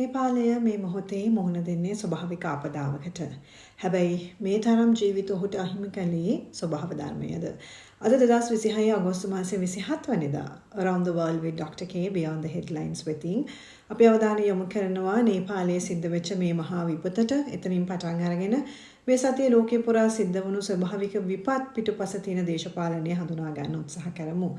නේපාලය මේ මොහොතේ මුහුණ දෙන්නේ ස්වභාවික ආපදාවකට. හැබැයි මේ තරම් ජීවිත ඔහුට අහිමි කළේ ස්වභාව ධර්මයද. අද 2026 අගෝස්තු මාසයේ 27 වෙනිදා Around the World with Dr. K Beyond the Headlines වෙතින් අපි අවධානය යොමු කරනවා නේපාලයේ සිද්ධ වෙච්ච මේ මහා විපතට. එතනින් පටන් අරගෙන මේ සතියේ ලෝකේ පුරා සිද්ධ වුණු ස්වභාවික විපත් පිටුපස තියෙන දේශපාලනය හඳුනා ගන්න උත්සාහ කරමු.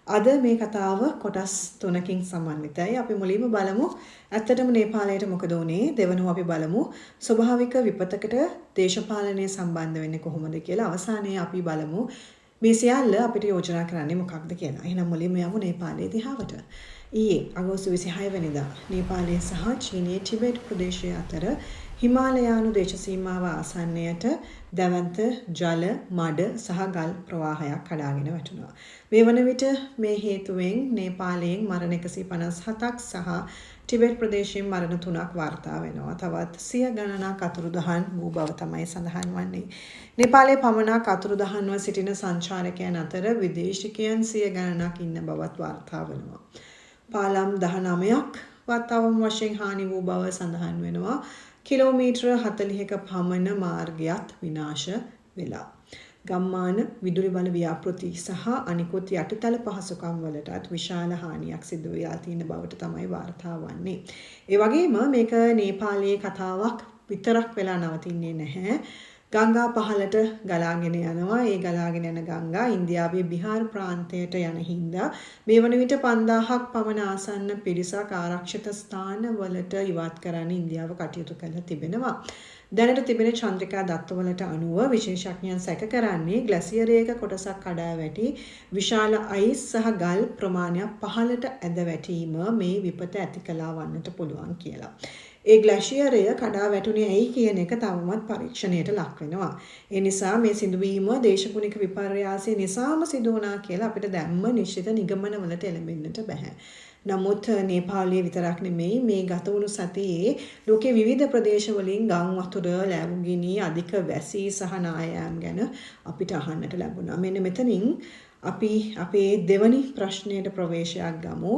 අද මේ කතාව කොටස් 3කින් සමන්විතයි. අපි මුලින්ම බලමු ඇත්තටම නේපාලයට මොකද වුනේ. දෙවනුව අපි බලමු ස්වභාවික විපතකට දේශපාලනය සම්බන්ධ වෙන්නේ කොහොමද කියලා. අවසානයේ අපි බලමු මේ සියල්ල අපිට යෝජනා කරන්නේ මොකක්ද කියලා. එහෙනම් මුලින්ම යමු නේපාලයේ දිහාවට. ඊයේ අගෝස්තු 26 වෙනිදා නේපාලයේ සහ චීනයේ ටිබෙට් ප්‍රදේශය අතර හිමාලයානු දේශ සීමාව ආසන්නයට දැවැන්ත ජල, මඩ සහ ගල් ප්‍රවාහයක් කඩාගෙන වැටුණා. මේ වන විට මේ හේතුවෙන් නේපාලයෙන් මරණ 157ක් සහ ටිබෙට් ප්‍රදේශයෙන් මරණ 3ක් වාර්තා වෙනවා. තවත් 100 ගණනක් අතුරුදහන් වූ බව තමයි සඳහන් වන්නේ. නේපාලයේ පමණක් අතුරුදහන්ව සිටින සංචාරකයන් අතර විදේශිකයන් 100 ගණනක් ඉන්න බවත් වාර්තා වෙනවා. පාලම් 19ක් වත්තාවම වශයෙන් හානි වූ බව සඳහන් වෙනවා. කිලෝමීටර 40ක පමණ මාර්ගයත් විනාශ වෙලා. ගම්මාන විදුලි බල ව්‍යාපෘති සහ අනිකුත් යටිතල පහසුකම් වලටත් විශාල හානියක් සිදු වෙලා තියෙන බවට තමයි වාර්තා වන්නේ. ඒ වගේම මේක නේපාලයේ කතාවක් විතරක් වෙලා නවතින්නේ නැහැ. ගංගා පහළට ගලාගෙන යනවා. ඒ ගලාගෙන යන ගංගා ඉන්දියාවේ බිහාර් ප්‍රාන්තයට යන හින්දා මේ වන විට 5000ක් පමණ ආසන්න පිරිසක් ආරක්ෂිත ස්ථානවලට ඉවත් කරන්න ඉන්දියාව කටයුතු කරලා තිබෙනවා. දැනට තිබෙන චන්ද්‍රිකා දත්තවලට අනුව විශේෂඥයන් සැක කරන්නේ ග්ලැසියරයක කොටසක් කඩා වැටි විශාල අයිස් සහ ගල් ප්‍රමාණයක් පහළට ඇද වැටීම මේ විපත ඇති කළා වන්නට පුළුවන් කියලා. ඒ ග්ලැසියරය කඩා වැටුනේ ඇයි කියන එක තවමත් පරීක්ෂණයට ලක් වෙනවා. ඒ නිසා මේ සිදුවීම දේශගුණික විපර්යාසය නිසාම සිදු වුණා කියලා අපිට දැම්ම නිශ්චිත නිගමනවලට එළඹෙන්නට බෑ. නමුත් නේපාලයේ විතරක් නෙමෙයි මේ ගත වුණු සතියේ ලෝකේ විවිධ ප්‍රදේශවලින් ගම් වතුර, ලැබුගිනි, අධික වැසි සහ නායෑම් ගැන අපිට අහන්නට ලැබුණා. මෙන්න මෙතනින් අපි අපේ දෙවනි ප්‍රශ්නයට ප්‍රවේශයක් ගමු.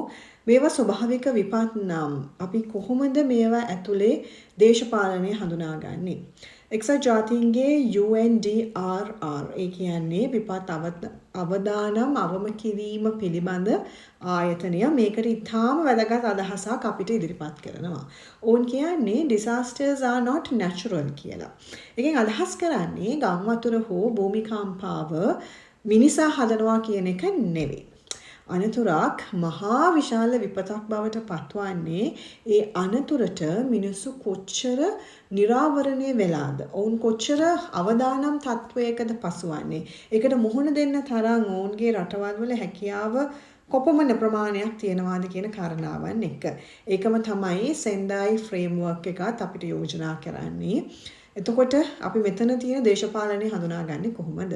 මේවා ස්වභාවික විපත් නම් අපි කොහොමද මේවා ඇතුලේ දේශපාලනය හඳුනාගන්නේ? එක්සත් ජාතීන්ගේ UNDRR ඒ කියන්නේ විපත් අවදානම් අවම කිරීම පිළිබඳ ආයතනය මේකට ඉතාම වැදගත් අදහසක් අපිට ඉදිරිපත් කරනවා. ඕන් කියන්නේ disasters are not natural කියලා. එකෙන් අදහස් කරන්නේ ගම් වතුර හෝ භූමිකම්පාව මිනිසා හදනවා කියන එක නෙවෙයි. අනතුරක් මහා විශාල විපතක් බවට පත්වන්නේ ඒ අනතුරට මිනිස්සු කොච්චර නිරාවරණය වෙලාද? ඔවුන් කොච්චර අවදානම් තත්වයකද පසුවන්නේ? ඒකට මුහුණ දෙන්න තරම් ඔවුන්ගේ රටවල් වල හැකියාව කොපමණ ප්‍රමාණයක් තියෙනවාද කියන කාරණාවන් එක. ඒකම තමයි සෙන්ඩායි ෆ්‍රේම්වර්ක් එකත් අපිට යෝජනා කරන්නේ. එතකොට අපි මෙතන තියෙන දේශපාලනය හඳුනාගන්නේ කොහොමද?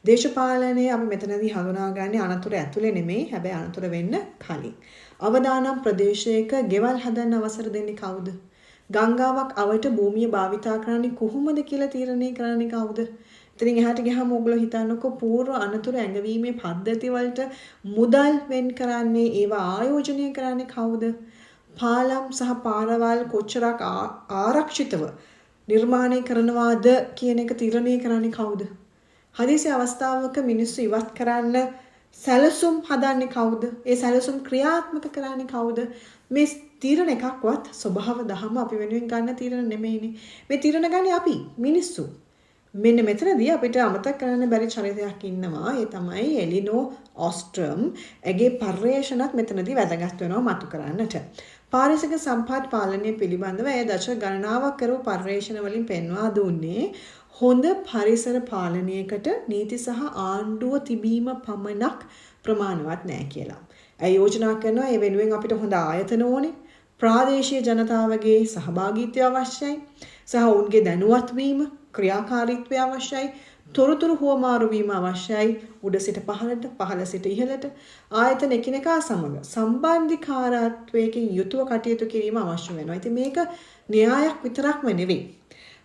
දේශපාලනය අපි මෙතනදී හඳුනාගන්නේ අනතුර ඇතුලේ නෙමෙයි, හැබැයි අනතුර වෙන්න කලින්. අවදානම් ප්‍රදේශයක ගෙවල් හදන්න අවසර දෙන්නේ කවුද? ගංගාවක් අවට භූමිය භාවිතා කරන්නේ කොහොමද කියලා තීරණය කරන්නේ කවුද? ඉතින් එහාට ගියාම ඔයගොල්ලෝ හිතන්නකෝ පූර්ව අනතුරු ඇඟවීමේ පද්ධති වලට මුදල් වෙන් කරන්නේ, ඒවා ආයෝජනය කරන්නේ කවුද? පාලම් සහ පාරවල් කොච්චරක් ආරක්ෂිතව නිර්මාණය කරනවාද කියන එක තීරණය කරන්නේ කවුද? හදිසි අවස්ථාවක මිනිස්සු ඉවත් කරන්න සැලසුම් හදන්නේ කවුද? ඒ සැලසුම් ක්‍රියාත්මක කරන්නේ කවුද? මේ තීරණ එකක්වත් ස්වභාව දහම අපි වෙනුවෙන් ගන්න තීරණ නෙමෙයිනේ. මේ තීරණ ගන්නේ අපි මිනිස්සු. මෙන්න මෙතනදී අපිට අමතක කරන්න බැරි චරිතයක් ඉන්නවා. ඒ තමයි එලිනෝ ඔස්ට්‍රම්. ඇගේ පර්යේෂණත් මෙතනදී වැදගත් වෙනවා මතු කරන්නට. පාරිසරික සම්පත් පාලනය පිළිබඳව ඒ දශක ගණනාවක් කරපු පර්යේෂණ වලින් පෙන්වා දුන්නේ හොඳ පරිසර පාලනයකට නීති සහ ආණ්ඩුව තිබීම පමණක් ප්‍රමාණවත් නෑ කියලා. ඒ යෝජනා කරනවා ඒ වෙනුවෙන් අපිට හොඳ ආයතන ඕනේ. ප්‍රාදේශීය ජනතාවගේ සහභාගීත්වය අවශ්‍යයි. සහ ඔවුන්ගේ දැනුවත් වීම, ක්‍රියාකාරීත්වය අවශ්‍යයි. තොරතුරු හුවමාරු වීම අවශ්‍යයි. උඩ සිට පහළට, පහළ සිට ඉහළට ආයතන එකිනෙකා සමග සම්බන්ධීකාරත්වයකින් යුතුව කටයුතු කිරීම අවශ්‍ය වෙනවා. ඉතින් මේක න්‍යායක් විතරක්ම නෙවෙයි.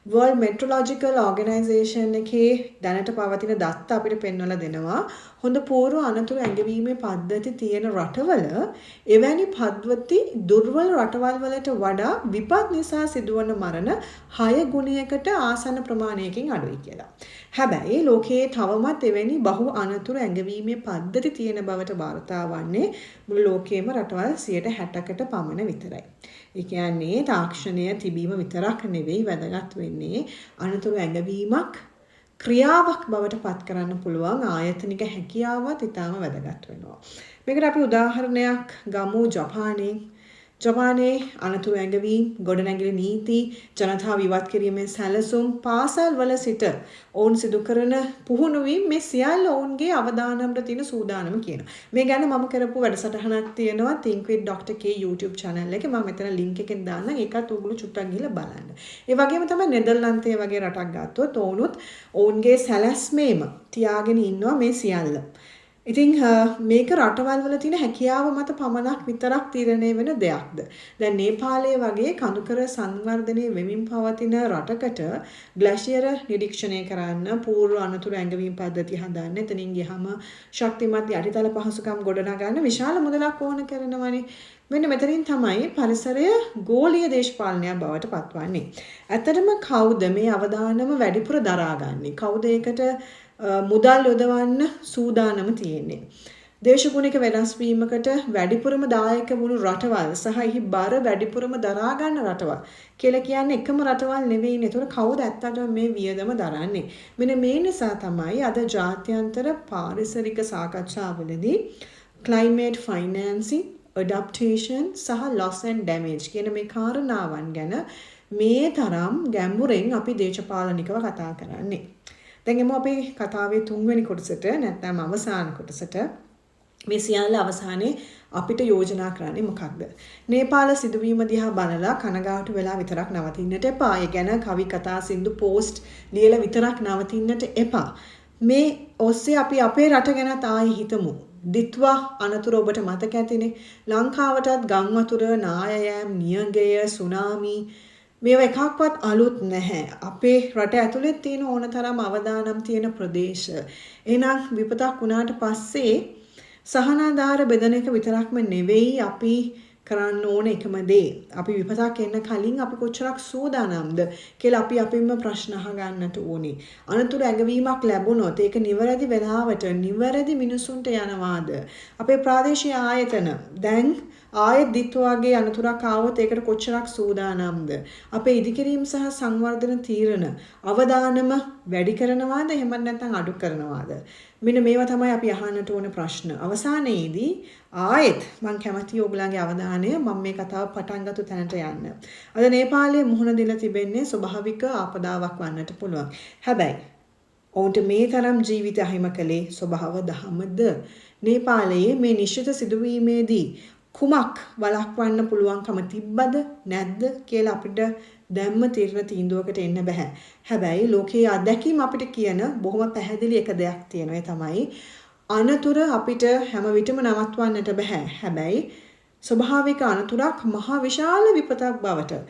World Meteorological Organization එකේ දැනට පවතින දත්ත අපිට පෙන්වලා දෙනවා හොඳ පූර්ව අනතුරු ඇඟවීමේ පද්ධති තියෙන රටවල එවැනි පද්ධති දුර්වල රටවල් වලට වඩා විපත් නිසා සිදුවන මරණ 6 ගුණයකට ආසන්න ප්‍රමාණයකින් අඩුයි කියලා. හැබැයි ලෝකයේ තවමත් එවැනි බහු අනතුරු ඇඟවීමේ පද්ධති තියෙන බවට වාර්තා වන්නේ මුළු ලෝකයේම රටවල් 60%කට පමණ විතරයි. ඒ කියන්නේ තාක්ෂණය තිබීම විතරක් නෙවෙයි වැදගත් වෙන්නේ අනතුරු ඇඟවීමක් ක්‍රියාවක් බවට පත් කරන්න පුළුවන් ආයතනික හැකියාවත් ඉතාම වැදගත් වෙනවා. මේකට අපි උදාහරණයක් ගමු ජපානයේ අනතුරු ඇඟවීම්, ගොඩනැගිලි නීති, ජනතාව ඉවත් කිරීමේ සැලසුම්, පාසල් වල සිට ඔවුන් සිදු කරන පුහුණුවීම් මේ සියල්ල ඔවුන්ගේ අවදානමට තියෙන සූදානම කියනවා. මේ ගැන මම කරපු වැඩසටහනක් තියෙනවා Think with Dr. K YouTube channel එකේ. මම මෙතන link එකෙන් දාන්නම්. ඒකත් ඔයගොල්ලෝ චුට්ටක් ගිහලා බලන්න. ඒ වගේම තමයි නෙදර්ලන්තයේ වගේ රටක් ගත්තොත් ඔවුන්ගේ සැලැස්මේම තියාගෙන ඉන්නවා මේ සියල්ල. ඉතින් මේක රටවල් වල තියෙන හැකියාව මත පමණක් විතරක් තීරණය වෙන දෙයක්ද? දැන් නේපාලයේ වගේ කඳුකර සංවර්ධනය වෙමින් පවතින රටකට ග්ලැෂියර නිරීක්ෂණය කරන්න, පූර්ව අනතුරු ඇඟවීම් පද්ධති හදන්න, එතනින් ගියහම ශක්තිමත් යටිතල පහසුකම් ගොඩනගන්න විශාල මුදලක් ඕන කරනවනේ. මෙන්න මෙතනින් තමයි පරිසරය ගෝලීය දේශපාලනයක් බවට පත්වන්නේ. ඇත්තටම කවුද මේ අවදානම වැඩිපුර දරාගන්නේ? කවුද ඒකට මුදල් යොදවන්න සූදානම තියෙන්නේ? දේශගුණික වෙනස් වීමකට වැඩිපුරම දායක වුණු රටවල් සහ එහි බර වැඩිපුරම දරා ගන්න රටවල් කියලා කියන්නේ එකම රටවල් නෙවෙයිනේ. ඒතකොට කවුද ඇත්තටම මේ වියදම දරන්නේ? මෙන්න මේ නිසා තමයි අද ජාත්‍යන්තර පාරිසරික සාකච්ඡාවලදී climate financing, adaptation සහ loss and damage කියන මේ කාරණාවන් ගැන මේ තරම් ගැඹුරෙන් අපි දේශපාලනිකව කතා කරන්නේ. දැන් එමු අපි කතාවේ 3 වෙනි කොටසට නැත්නම් අවසාන කොටසට. මේ සියල්ල අවසානයේ අපිට යෝජනා කරන්නේ මොකක්ද? නේපාල සිදුවීම දිහා බලලා කනගාටු වෙලා විතරක් නවතින්නට එපා. ඒ ගැන කවි කතා සින්දු පෝස්ට් ලියලා විතරක් නවතින්නට එපා. මේ ඔස්සේ අපි අපේ රට ගැනත් ආයේ හිතමු. දිත්වා අනතුරු ඔබට මතක ඇතිනේ. ලංකාවටත් ගම් වතුර, නායයෑම්, නියඟය, සුනාමි මේවා එකක්වත් අලුත් නැහැ. අපේ රට ඇතුලේ තියෙන ඕන තරම් අවදානම් තියෙන ප්‍රදේශ. එහෙනම් විපතක් වුණාට පස්සේ සහනාධාර බෙදන එක විතරක්ම නෙවෙයි අපි කරන්න ඕන එකම දේ. අපි විපතක් එන්න කලින් අපි කොච්චරක් සූදානම්ද කියලා අපි අපින්ම ප්‍රශ්න අහගන්නට ඕනේ. අනතුරු ඇඟවීමක් ලැබුණොත් ඒක නිවැරදි වෙලාවට නිවැරදි මිනිසුන්ට යනවාද? අපේ ප්‍රාදේශීය ආයතන දැන් ආයෙත් දිත්වාගේ අනතුරක් ආවොත් ඒකට කොච්චරක් සූදානම්ද? අපේ ඉදිකිරීම සහ සංවර්ධන තීරණ අවදානම වැඩි කරනවාද එහෙම නැත්නම් අඩු කරනවාද? මෙන්න මේවා තමයි අපි අහන්නට ඕන ප්‍රශ්න. අවසානයේදී ආයෙත් මම කැමතියි ඔයගලගේ අවධානය මම මේ කතාව පටන් ගත්ත තැනට යන්න. අද නේපාලයේ මුහුණ දෙලා තිබෙන්නේ ස්වභාවික ආපදාවක් වන්නට පුළුවන්. හැබැයි ඔවුන්ට මේ තරම් ජීවිත අහිමි කළේ ස්වභාව දහමද? නේපාලයේ මේ නිශ්චිත සිදුවීමේදී කුමක් වළක්වන්න පුළුවන්කම තිබ්බද නැද්ද කියලා අපිට දැම්ම තීරණ තීන්දුවකට එන්න බෑ. හැබැයි ලෝකයේ අත්දැකීම් අපිට කියන බොහොම පැහැදිලි එක දෙයක් තියෙනවා. ඒ තමයි අනතුර අපිට හැම විටම නවත්වන්නට බෑ. හැබැයි ස්වභාවික අනතුරක් මහ විශාල විපතක් බවට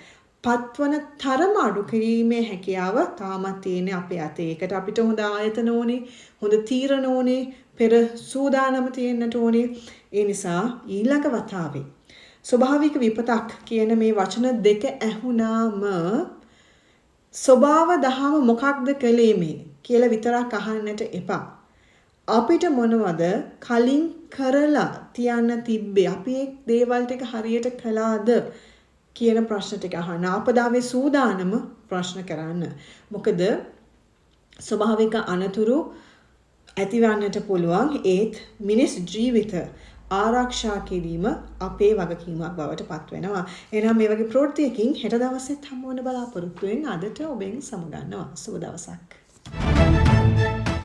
පත්වන තරම අඩු කිරීමේ හැකියාව තාමත් තියෙන අපේ අතේ. ඒකට අපිට හොඳ ආයතන ඕනේ, හොඳ තීරණ ඕනේ, පෙර සූදානම තියෙන්නට ඕනේ. ඒ නිසා ඊළඟ වතාවේ ස්වභාවික විපතක් කියන මේ වචන දෙක ඇහුණාම ස්වභාව දහම මොකක්ද කළේ මේ කියලා විතරක් අහන්නට එපා. අපිට මොනවද කලින් කරලා තියන්න තිබ්බේ? අපි ඒ දේවල් ටික හරියට කළාද කියන ප්‍රශ්න ටික අහන්න. ආපදාවේ සූදානම ප්‍රශ්න කරන්න. මොකද ස්වභාවික අනතුරු ඇතිවන්නට පුළුවන්. ඒත් මිනිස් ජීවිත ආරක්ෂා කිරීම අපේ වගකීමක් බවට පත් වෙනවා. එහෙනම් මේ වගේ ප්‍රවෘත්තියකින් හෙට දවසෙත් හමු වෙන බලාපොරොත්තු වෙන අදට ඔබෙන් සමුගන්නවා. සුබ දවසක්.